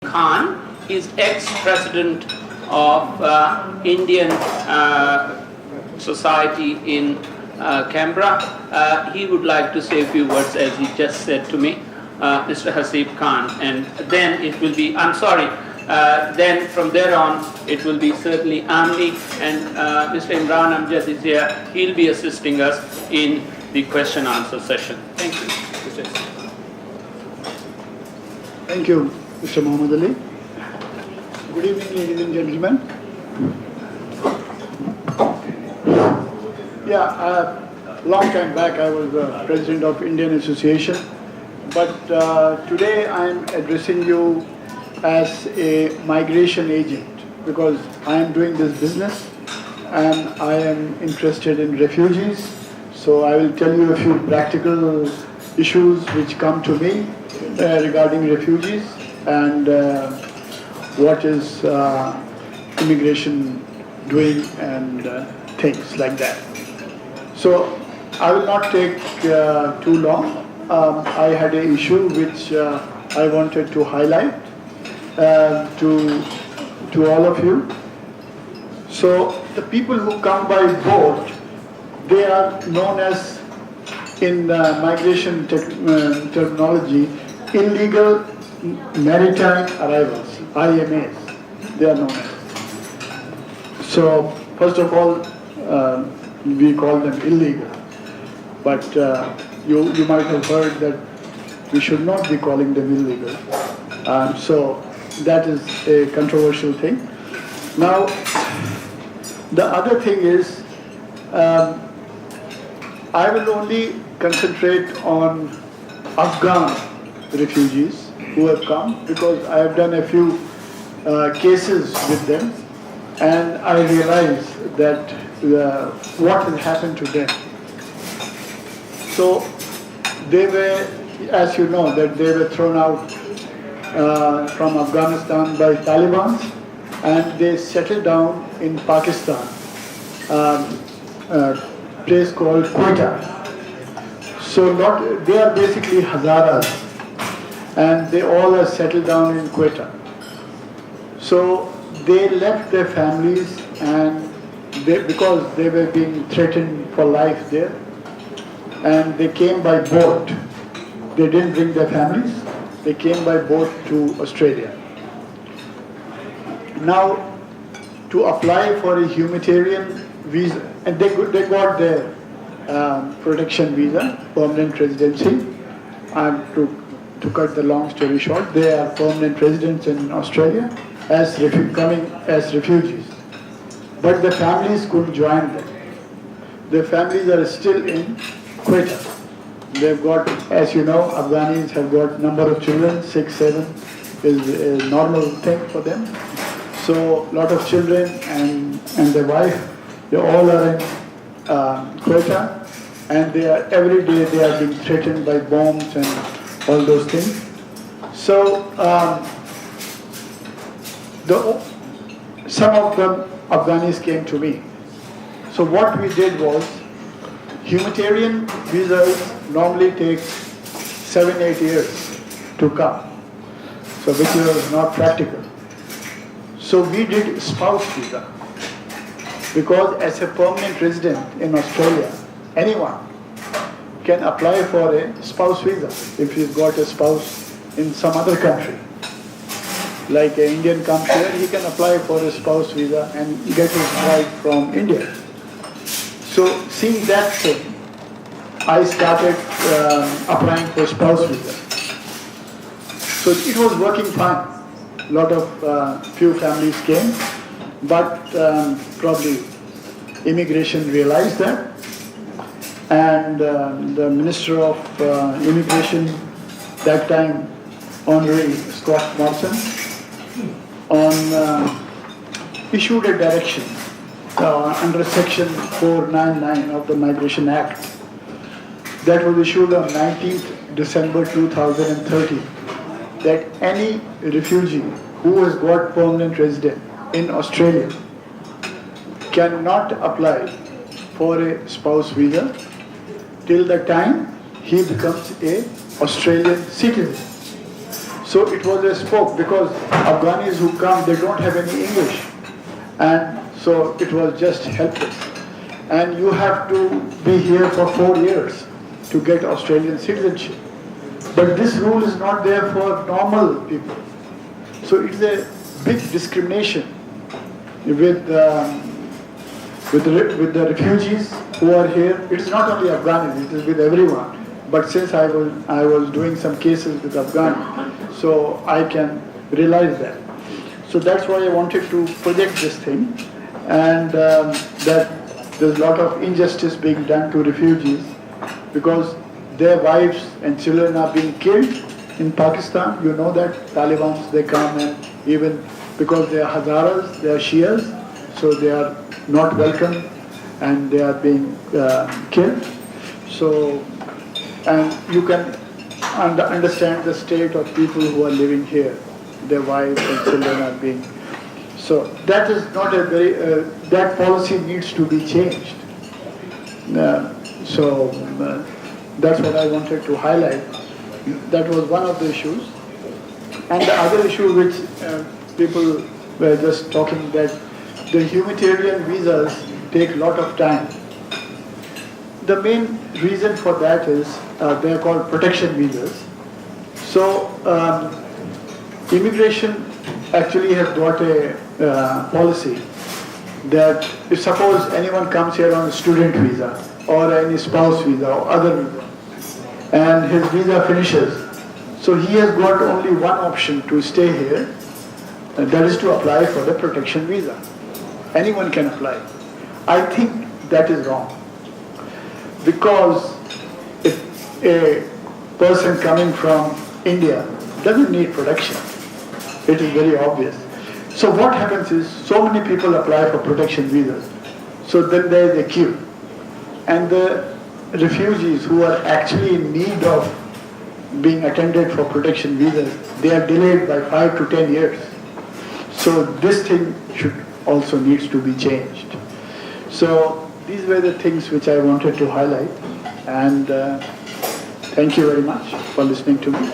Khan is ex-president of Indian Society in Canberra. He would like to say a few words, as he just said to me, Mr. Hasib Khan, and then it will be, I'm sorry, then from there on it will be certainly Amni, and Mr. Imran Amjad is here. He'll be assisting us in the question answer session. Thank you. Thank you, Mr. Muhammad Ali. Good evening, ladies and gentlemen. Long time back I was the president of Indian Association, but today I am addressing you as a migration agent because I am doing this business and I am interested in refugees. So I will tell you a few practical issues which come to me regarding refugees and what is immigration doing and things like that. So I will not take too long. I had an issue which I wanted to highlight to all of you. So the people who come by boat, they are known as, in migration terminology, illegal maritime arrivals, IMAs, they are known as. So first of all, we call them illegal, but you might have heard that we should not be calling them illegal. So that is a controversial thing. Now, the other thing is, I will only concentrate on Afghan refugees who have come because I have done a few cases with them and I realize that what has happened to them. So they were, as you know, that they were thrown out from Afghanistan by Taliban and they settled down in Pakistan, a place called Quetta. So they are basically Hazaras and they all are settled down in Quetta. So they left their families and because they were being threatened for life there, and they came by boat. They didn't bring their families. They came by boat to Australia. Now, to apply for a humanitarian visa, and they got their protection visa, permanent residency. And to cut the long story short, they are permanent residents in Australia as coming as refugees. But the families couldn't join them. The families are still in Quetta. They've got, as you know, Afghanis have got number of children, 6, 7 is a normal thing for them. So a lot of children and their wife, they all are in Quetta, and every day they are being threatened by bombs and all those things. So some of the Afghanis came to me. So what we did was, humanitarian visas normally take 7-8 years to come, so which was not practical. So we did spouse visa, because as a permanent resident in Australia, anyone can apply for a spouse visa if he's got a spouse in some other country. Like an Indian comes here, he can apply for a spouse visa and get his wife from India. So seeing that thing, I started applying for spouse visa. So it was working fine. A lot of few families came, but probably immigration realized that, and the Minister of Immigration that time, Honorary Scott Morrison, issued a direction under Section 499 of the Migration Act that was issued on 19th December 2013, that any refugee who has got permanent residence in Australia cannot apply for a spouse visa till the time he becomes a Australian citizen. So it was a spoke because Afghanis who come, they don't have any English. And so it was just helpless. And you have to be here for 4 years to get Australian citizenship. But this rule is not there for normal people. So it's a big discrimination with the refugees who are here. It is not only Afghanis, it is with everyone. But since I was doing some cases with Afghan, so I can realize that. So that's why I wanted to project this thing, and that there's a lot of injustice being done to refugees because their wives and children are being killed in Pakistan. You know that Taliban, they come, and even because they are Hazaras, they are Shias, so they are not welcome and they are being killed. So, and you can understand the state of people who are living here. Their wives and children are being. So that is not a very, that policy needs to be changed. That's what I wanted to highlight. That was one of the issues. And the other issue which people were just talking, that the humanitarian visas take a lot of time. The main reason for that is they are called protection visas. So immigration actually has got a policy that if suppose anyone comes here on a student visa or any spouse visa or other visa, and his visa finishes, so he has got only one option to stay here, and that is to apply for the protection visa. Anyone can apply. I think that is wrong, because if a person coming from India doesn't need protection, it is very obvious. So what happens is, so many people apply for protection visas, so then there is a queue, and the refugees who are actually in need of being attended for protection visas, they are delayed by 5 to 10 years. So this thing should also needs to be changed. So these were the things which I wanted to highlight, and thank you very much for listening to me.